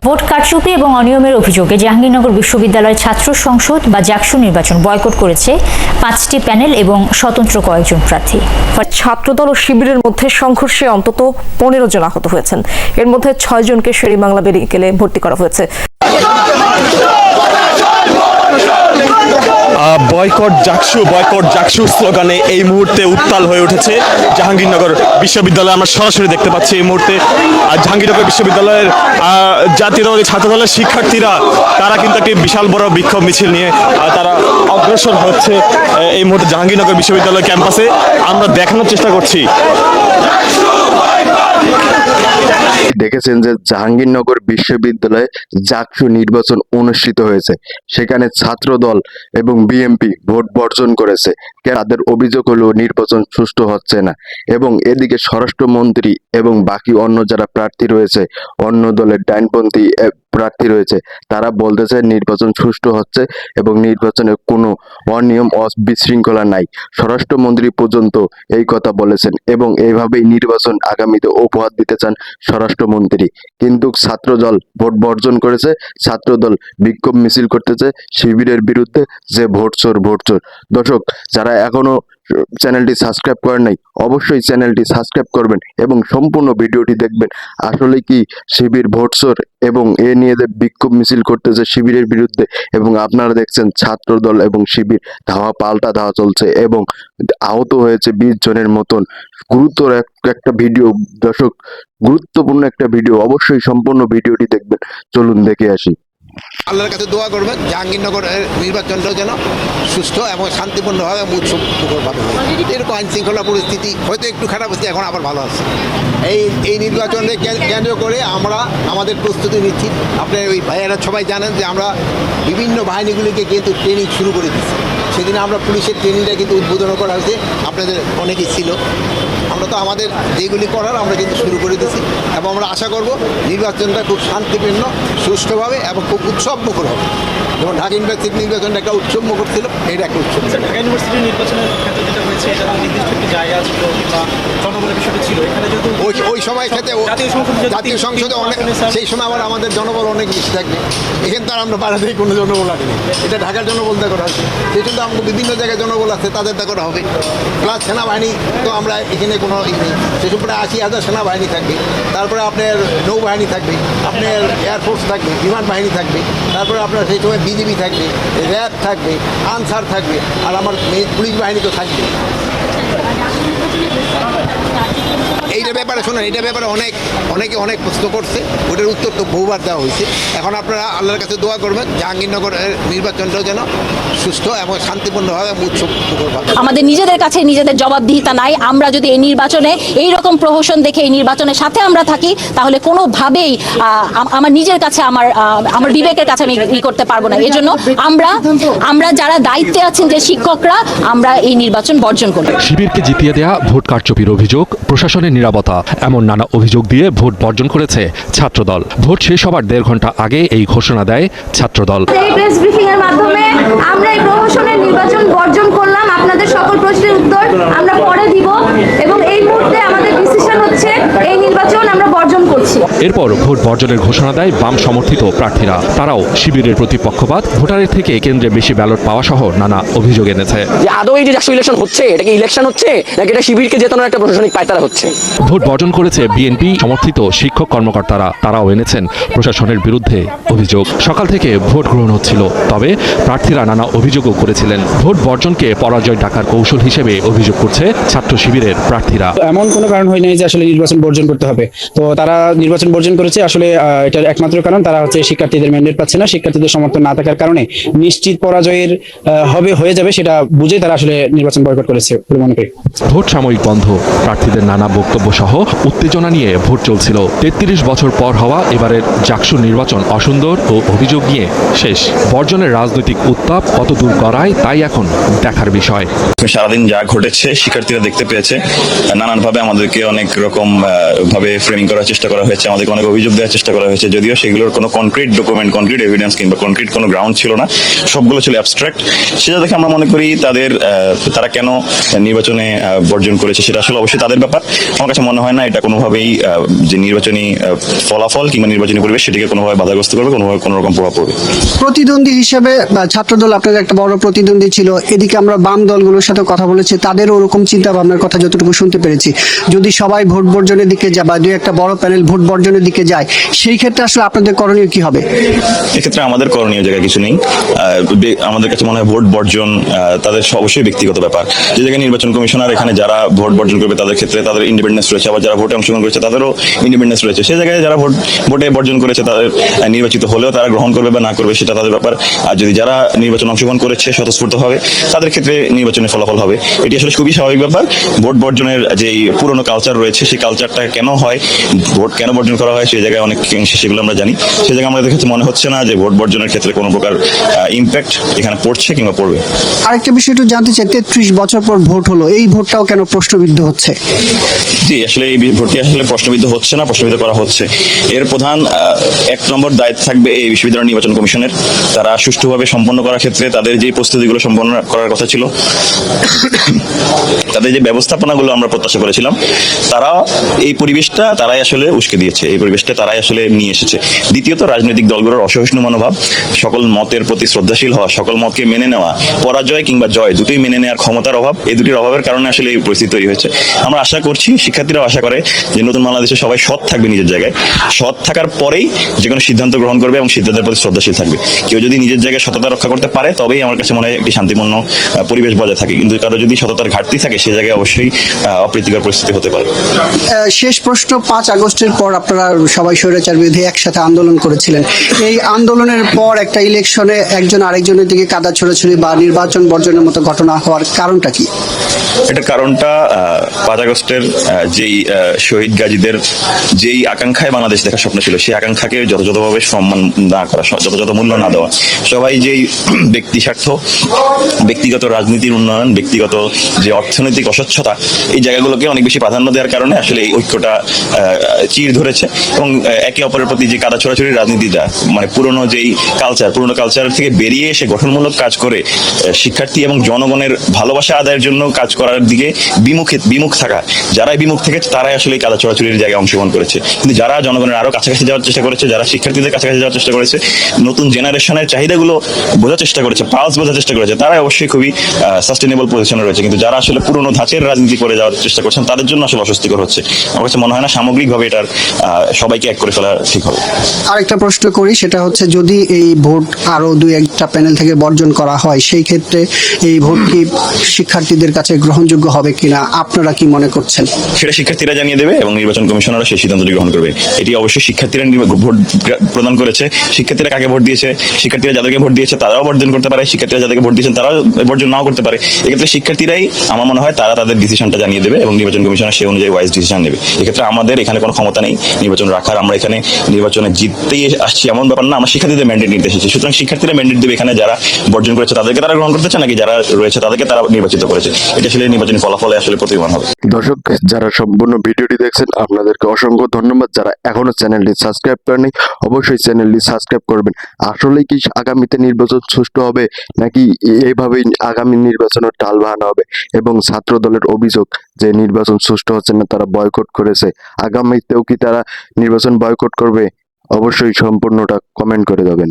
Vote কারচুপি এবং অনিয়মের অভিযোগে জাহাঙ্গীরনগর বিশ্ববিদ্যালয়ের ছাত্র সংসদ বা জাকসু নির্বাচন বয়কট করেছে 5টি প্যানেল এবং স্বতন্ত্র কয়েকজন প্রার্থী। ছাত্রদল ও শিবিরের মধ্যে সংঘর্ষে অন্তত 15 জন আহত হয়েছেন। এর মধ্যে 6 জনকে শের-ই-বাংলা মেডিকেলে ভর্তি করা হয়েছে। বয়কট জাকসু স্লোগানে এই মুহূর্তে উত্তাল হয়ে উঠেছে জাহাঙ্গীরনগর বিশ্ববিদ্যালয়। আমরা সরাসরি দেখতে পাচ্ছি এই মুহূর্তে জাহাঙ্গীরনগর বিশ্ববিদ্যালয়ের জাতীয়তাবাদী ছাত্রদলের শিক্ষার্থীরা তারা কিন্তু একটি বিশাল বড় বিক্ষোভ মিছিল নিয়ে তারা অগ্রসর হচ্ছে এই মুহূর্তে জাহাঙ্গীরনগর বিশ্ববিদ্যালয় ক্যাম্পাসে। আমরা দেখানোর চেষ্টা করছি। দেখেছেন যে জাহাঙ্গীরনগর বিশ্ববিদ্যালয়ে জাকসু নির্বাচন অনুষ্ঠিত হয়েছে। সেখানে ছাত্রদল এবং বিএনপি ভোট বর্জন করেছে। তাদের অভিযোগ হলো নির্বাচন সুষ্ঠু হচ্ছে না, এবং এদিকে স্বরাষ্ট্রমন্ত্রী এবং বাকি অন্য যারা প্রার্থী রয়েছে, অন্য দলের ডাইনপন্থী প্রার্থী রয়েছে, তারা বলতেছে নির্বাচন সুষ্ঠু হচ্ছে এবং নির্বাচনে কোনো অনিয়ম বিশৃঙ্খলা নাই। স্বরাষ্ট্রমন্ত্রী পর্যন্ত এই কথা বলেছেন এবং এইভাবেই নির্বাচন আগামীতে উপহার দিতে চান স্বরাষ্ট্রমন্ত্রী। কিন্তু ছাত্রদল ভোট বর্জন করেছে। ছাত্রদল বিক্ষোভ মিছিল করতেছে শিবিরের বিরুদ্ধে যে ভোট চোর। দর্শক, যারা এখনো চ্যানেলটি সাবস্ক্রাইব করেন নাই, অবশ্যই চ্যানেলটি সাবস্ক্রাইব করবেন এবং সম্পূর্ণ ভিডিওটি দেখবেন। আসলে কি শিবির ভোট চোর এবং এ নিয়ে যে বিক্ষোভ মিছিল করতেছে শিবিরের বিরুদ্ধে, এবং আপনারা দেখছেন ছাত্রদল এবং শিবির পাল্টা ধাওয়া চলছে এবং আহত হয়েছে 20 জনের মতন। গুরুতর একটা ভিডিও দর্শক, গুরুত্বপূর্ণ একটা ভিডিও। অবশ্যই সম্পূর্ণ ভিডিওটি দেখবেন। চলুন দেখে আসি। আল্লাহর কাছে দোয়া করবেন জাহাঙ্গীরনগরের নির্বাচনটা যেন সুস্থ এবং শান্তিপূর্ণভাবে এবং উৎসবমুখরভাবে হয়। এরকম আইন শৃঙ্খলা পরিস্থিতি হয়তো একটু খারাপ হচ্ছে, এখন আবার ভালো আছে। এই নির্বাচনে কেন্দ্র করে আমরা আমাদের প্রস্তুতি নিচ্ছি। আপনার ওই ভাইয়েরা সবাই জানেন যে আমরা বিভিন্ন বাহিনীগুলিকে কিন্তু ট্রেনিং শুরু করে দিচ্ছি। সেদিন আমরা পুলিশের ট্রেনিংটা কিন্তু উদ্বোধন করা হয়েছে, আপনাদের অনেকেই ছিল। আমরা তো আমাদের যেগুলি করার আমরা কিন্তু শুরু করে দিচ্ছি এবং আমরা আশা করব নির্বাচনটা খুব শান্তিপূর্ণ, সুষ্ঠুভাবে এবং খুব উৎসবমুখর হবে। যেমন ঢাকা ইউনিভার্সিটির নির্বাচনটা একটা উৎসবমুখর ছিল, এটা একটা উৎসব। ঢাকা ইউনিভার্সিটির নির্বাচনের ক্ষেত্রে যেটা হয়েছে, এটা নির্দিষ্ট একটি জায়গা ছিল কিংবা জনবলের বিষয়টা ছিল। এখানে যেহেতু ওই সময় ক্ষেত্রে জাতীয় সংসদে অনেক, সেই সময় আবার আমাদের জনবল অনেক বেশি থাকবে। এখানে তার আমরা বাইরে থেকে কোনো জনবল আসেনি, এটা ঢাকার জনবল দেখা করা হচ্ছে। সেই জন্য আমাকে বিভিন্ন জায়গায় জনবল আছে, তাদের দেখা করা হবে। প্লাস সেনাবাহিনী তো আমরা এখানে কোনো নেই, সেসব প্রায় 80,000 সেনাবাহিনী থাকবে। তারপরে আপনার নৌবাহিনী থাকবে, আপনার এয়ারফোর্স থাকবে, বিমান বাহিনী থাকবে, তারপরে আপনার সেই সময় বিজিবি থাকবে, র্যাব থাকবে, আনসার থাকবে, আর আমার পুলিশ বাহিনী তো থাকবে। এইটার ব্যাপারে শোনেন, এইটার ব্যাপারে অনেকে অনেক প্রশ্ন করছে, ওটার উত্তর তো বহুবার দেওয়া হয়েছে। এখন আপনারা আল্লাহর কাছে দোয়া করবেন জাহাঙ্গীরনগরের নির্বাচনটাও যেন সুস্থ এবং শান্তিপূর্ণভাবে উৎসবমুখরভাবে। আমাদের নিজেদের কাছে নিজেদের জবাবদিহিতা নাই। আমরা যদি এই নির্বাচনে এই রকম প্রহসন দেখে এই নির্বাচনের সাথে আমরা থাকি, তাহলে কোনোভাবেই আমার নিজের কাছে আমার বিবেকের কাছে আমি করতে পারবো না। এজন্য আমরা যারা দায়িত্বে আছেন যে শিক্ষকরা, আমরা এই নির্বাচন বর্জন করব। শিবিরকে জিতিয়ে দেয়া ভোট কারচুপির অভিযোগ, প্রশাসনের নিরাপত্তা, এমন নানা অভিযোগ দিয়ে ভোট বর্জন করেছে ছাত্রদল। ভোট শেষ হবার 1.5 ঘন্টা আগে এই ঘোষণা দেয় ছাত্রদল। এই প্রেস ব্রিফিং এর মাধ্যমে আমরা এই প্রহসনের নির্বাচন বর্জন করলাম। আপনাদের সকল প্রশ্নের উত্তর আমরা পরে দিব এবং এই মুহূর্তে আমাদের ডিসিশন হচ্ছে এই নির্বাচন আমরা বর্জন করছি। এরপর ভোট বর্জনের ঘোষণা দেয় বাম সমর্থিত প্রার্থীরা। তারাও শিবিরের প্রতি পক্ষপাত, ভোটারের থেকে কেন্দ্রে বেশি ব্যালট পাওয়া সহ নানা অভিযোগ এনেছে। যে আদৌ এই যে জাকসু ইলেকশন হচ্ছে, এটা কি ইলেকশন হচ্ছে নাকি এটা শিবিরকে জেতানোর একটা প্রশাসনিক পায়তারা হচ্ছে? ভোট বর্জন করেছে বিএনপি সমর্থিত শিক্ষক কর্মকর্তারা। তারাও এনেছেন প্রশাসনের বিরুদ্ধে অভিযোগ। সকাল থেকে ভোট গ্রহণ হচ্ছিল, তবে প্রার্থীরা নানা অভিযোগও করেছিলেন। ভোট বর্জনকে পরাজয় ডাকার কৌশল হিসেবে অভিযোগ করছে ছাত্র শিবিরের প্রার্থীরা। এমন কোনো কারণ হয় নাই যে আসলে নির্বাচন বর্জন করতে হবে। তো তারা নির্বাচন বর্জন করেছে, আসলে এটার একমাত্র কারণ তারা হচ্ছে শিক্ষার্থীদের ম্যান্ডেট পাচ্ছে না। শিক্ষার্থীদের সমর্থন না থাকার কারণে নিশ্চিত পরাজয়ের হয়ে যাবে সেটা বুঝে তারা আসলে নির্বাচন বয়কট করেছে বলে মনে করি। ভোট সাময়িক বন্ধ, প্রার্থীদের নানা বক্তব্য সহ উত্তেজনা নিয়ে ভোট চলছিল। 33 বছর পর হওয়া এবারের জাকসু নির্বাচন অসুন্দর ও অভিযোগ নিয়ে শেষ। বর্জনের রাজনৈতিক উত্তাপ কত দূর গড়ায় তাই এখন দেখার বিষয়। সারাদিন যা ঘটেছে শিক্ষার্থীরা দেখতে পেয়েছে। নানানভাবে আমাদেরকে অনেক রকম ভাবে ফ্রেমিং করার চেষ্টা করা হয়েছে। আমাদেরকে অনেক অভিযোগ দেওয়ার চেষ্টা করা হয়েছে, যদিও সেগুলোর কোনো কনক্রিট ডকুমেন্ট, কনক্রিট এভিডেন্স কিংবা কনক্রিট কোনো গ্রাউন্ড ছিল না, সবগুলো ছিল অ্যাবস্ট্রাক্ট। সেটা দেখে আমরা মনে করি তারা কেন নির্বাচনে বর্জন করেছে সেটা আসলে অবশ্যই তাদের ব্যাপার। আমার কাছে মনে হয় না এটা কোনোভাবেই যে নির্বাচনী ফলাফল কিংবা নির্বাচনী পরিবেশ সেটিকে কোনোভাবে বাধাগ্রস্ত করবে, কোনোভাবে কোনো রকম প্রভাব পড়বে। প্রতিদ্বন্দ্বী হিসেবে ছাত্রদল আপনাদের একটা বড় প্রতিদ্বন্দ্বী ছিল, এদিকে আমরা বাম দলগুলোর সাথে কথা বলেছি, তাদেরও ওরকম চিন্তা ভাবনার কথা যতটুকু শুনতে পেরেছি। যদি সবাই ভোট বর্জনের দিকে যায় বা দুই একটা বড় প্যানেল ভোট বর্জনের দিকে যায়, সেই ক্ষেত্রে আসলে আপনাদের করণীয় কি হবে? এক্ষেত্রে আমাদের করণীয় জায়গায় কিছু নেই। আমাদের কাছে মনে হয় ভোট বর্জন তাদের অবশ্যই ব্যক্তিগত ব্যাপার। যে জায়গায় নির্বাচন কমিশনার এখানে যারা ভোট বর্জন করবে তাদের ক্ষেত্রে তাদের ইন্ডিপেন্ডেন্স রয়েছে, আবার যারা ভোটে অংশগ্রহণ করেছে তাদেরও ইন্ডিপেন্ডেন্স রয়েছে। সেই জায়গায় যারা ভোটে বর্জন করেছে তাদের নির্বাচিত হলেও তারা গ্রহণ করবে বা না করবে সেটা তাদের ব্যাপার। আর যদি যারা নির্বাচন অংশগ্রহণ করেছে স্বতঃস্ফূর্তভাবে, তাদের ক্ষেত্রে নির্বাচনের ফলাফল হবে। এটি আসলে খুবই স্বাভাবিক ব্যাপার। ভোট বর্জনের যে পুরনো কালচার রয়েছে সেই কালচারটা কেন হয়, ভোট কেন বর্জন করা হয় সেই জায়গায় অনেক সেগুলো আমরা জানি। সেই জায়গায় আমাদের কাছে মনে হচ্ছে না যে ভোট বর্জনের ক্ষেত্রে কোনো প্রকার ইম্প্যাক্ট এখানে পড়ছে কিংবা পড়বে। আরেকটা বিষয় একটু জানতে চাই, 33 বছর পর ভোট হলো, এই ভোটটাও কেন প্রশ্নবিদ্ধ হচ্ছে? জি, আসলে এই ভোটটি আসলে প্রশ্নবিদ্ধ হচ্ছে না, প্রশ্নবিদ্ধ করা হচ্ছে। এর প্রধান 1 নম্বর দায়িত্ব থাকবে এই বিশ্ববিদ্যালয় নির্বাচন কমিশনের। তারা সুষ্ঠুভাবে সম্পন্ন করার ক্ষেত্রে তাদের যে প্রস্তুতিগুলো সম্পন্ন করার কথা ছিল, তাদের যে ব্যবস্থাপনাগুলো আমরা প্রত্যাশা করেছিলাম, তারা এই পরিবেশটা তারাই আসলে উস্কে দিয়েছে, এই পরিবেশটা তারাই আসলে নিয়ে এসেছে। দ্বিতীয়ত, রাজনৈতিক দলগুলোর অসহিষ্ণু মনোভাব, সকল মতের প্রতি শ্রদ্ধাশীল হওয়া, সকল মতকে মেনে নেওয়া, পরাজয় কিংবা জয় দুটোই মেনে নেওয়ার ক্ষমতার অভাব, এই দুটির অভাবের কারণে আসলে এই পরিস্থিতি তৈরি হয়েছে। আমরা আশা করছি, শিক্ষার্থীরাও আশা করে যে নতুন বাংলাদেশে সবাই সৎ থাকবে, নিজের জায়গায় সৎ থাকার পরেই যে কোনো সিদ্ধান্ত গ্রহণ করবে এবং সিদ্ধান্তের প্রতি শ্রদ্ধাশীল থাকবে। কেউ যদি নিজের জায়গায় সততা রক্ষা করতে পারে তবেই আমার কাছে মনে হয় একটি শান্তিপূর্ণ পরিবেশ বজায় থাকে। কিন্তু কারো যদি সততার ঘাটতি থাকে সে জায়গায় অবশ্যই অপ্রীতিকর পরিস্থিতি হতে পারে। শেষ প্রশ্ন, 5 আগস্টের পর আপনারা সবাই স্বৈরাচার বিরোধী একসাথে আন্দোলন করেছিলেন। এই আন্দোলনের পর একটা ইলেকশনে একজন আরেকজনের দিকে কাদা ছোড়াছুড়ি বা নির্বাচন বর্জনের মতো ঘটনা হওয়ার কারণটা কি? এটার কারণটা 5 আগস্টের যেই শহীদ গাজীদের যেই আকাঙ্ক্ষায় বাংলাদেশ দেখার স্বপ্ন ছিল, সেই আকাঙ্ক্ষাকে যথাযথভাবে সম্মান না করা, যথাযথ মূল্য না দেওয়া, সবাই যেই ব্যক্তি স্বার্থ, ব্যক্তিগত রাজনীতির উন্নয়ন, ব্যক্তিগত যে অর্থনৈতিক অস্বচ্ছতা, এই জায়গাগুলোকে অনেক বেশি প্রাধান্য দেওয়ার কারণে আসলে এই ঐক্যটা চির ধরেছে। এবং একে অপরের প্রতি যে কাদা ছোড়াছুড়ির রাজনীতিটা, মানে পুরনো কালচার থেকে বেরিয়ে এসে গঠনমূলক কাজ করে শিক্ষার্থী এবং জনগণের ভালোবাসা আদায়ের জন্য কাজ করার দিকে বিমুখ থাকা, যারাই বিমুখ থেকেছে তারাই আসলে এই কাদা ছোড়াছুড়ির জায়গায় অংশগ্রহণ করেছে। কিন্তু যারা জনগণের আরো কাছাকাছি যাওয়ার চেষ্টা করেছে, যারা শিক্ষার্থীদের কাছাকাছি যাওয়ার চেষ্টা করেছে, নতুন জেনারেশনের চাহিদাগুলো বোঝার চেষ্টা করেছে, পালস বোঝার চেষ্টা করেছে, তারা অবশ্যই খুবই সাস্টেনেবল পজিশনে রয়েছে। কিন্তু যারা আসলে পুরনো ধাঁচের রাজনীতি করে যাওয়ার চেষ্টা করছেন তাদের জন্য আসলে অস্বস্তিকর হচ্ছে। আমার কাছে মনে হয় না সামগ্রিকভাবে এটার সবাইকে এক করে ফেলা ঠিক হবে। আরেকটা প্রশ্ন করি, সেটা হচ্ছে যদি এই ভোট আরো 2-1টা প্যানেল থেকে বর্জন করা হয়, সেই ক্ষেত্রে এই ভোট কি শিক্ষার্থীদের কাছে গ্রহণযোগ্য হবে কিনা আপনারা কি মনে করছেন? সেটা শিক্ষার্থীরা জানিয়ে দেবে এবং নির্বাচন কমিশনাররা সেই সিদ্ধান্তটি গ্রহণ করবে। এটি অবশ্যই শিক্ষার্থীরা ভোট প্রদান করেছে, শিক্ষার্থীরা কাকে ভোট দিয়েছে, শিক্ষার্থীরা যাদেরকে ভোট দিয়েছে তারাও বর্জন করতে পারে, শিক্ষার্থীরা যাদেরকে ভোট দিয়েছেন তারাও বর্জন নাও করতে পারে। এক্ষেত্রে শিক্ষার্থীরাই আমার মনে হয় তারা তাদের ডিসিশনটা জানিয়ে দেবে এবং নির্বাচন কমিশনার সেই অনুযায়ী ওয়াইজ ডিসিশন নেবে। এক্ষেত্রে আমাদের এখানে কোনো ক্ষমতা নেই নির্বাচন রাখার। আমরা এখানে নির্বাচনে জিততেই আসছি এমন ব্যাপার না, আমরা শিক্ষার্থীদের ম্যান্ডেট নিতে এসেছি। সুতরাং শিক্ষার্থীরা ম্যান্ডেট দেবে এখানে যারা বর্জন করেছে তাদেরকে তারা গ্রহণ করতেছে, নাকি যারা রয়েছে তাদেরকে তারা নির্বাচিত করেছে। এটা আসলে নির্বাচনী ফলাফলে আসলে প্রতিমান হবে। দর্শক, যারা সম্পূর্ণ ভিডিওটি দেখছেন আপনাদেরকে অসংখ্য ধন্যবাদ। যারা এখনো চ্যানেলটি সাবস্ক্রাইব করেনি অবশ্যই চ্যানেলটি সাবস্ক্রাইব করবেন। আসলে কি আগামীতে নির্বাচন সুষ্ঠু হবে নাকি এইভাবেই আগামী নির্বাচনের টাল বাহানা হবে? এবং ছাত্র দলের অভিযোগ যে নির্বাচন সুষ্ঠু হচ্ছে না, তারা বয়কট করেছে, আগামীতেও কি তারা নির্বাচন বয়কট করবে? অবশ্যই সম্পূর্ণটা কমেন্ট করে যাবেন।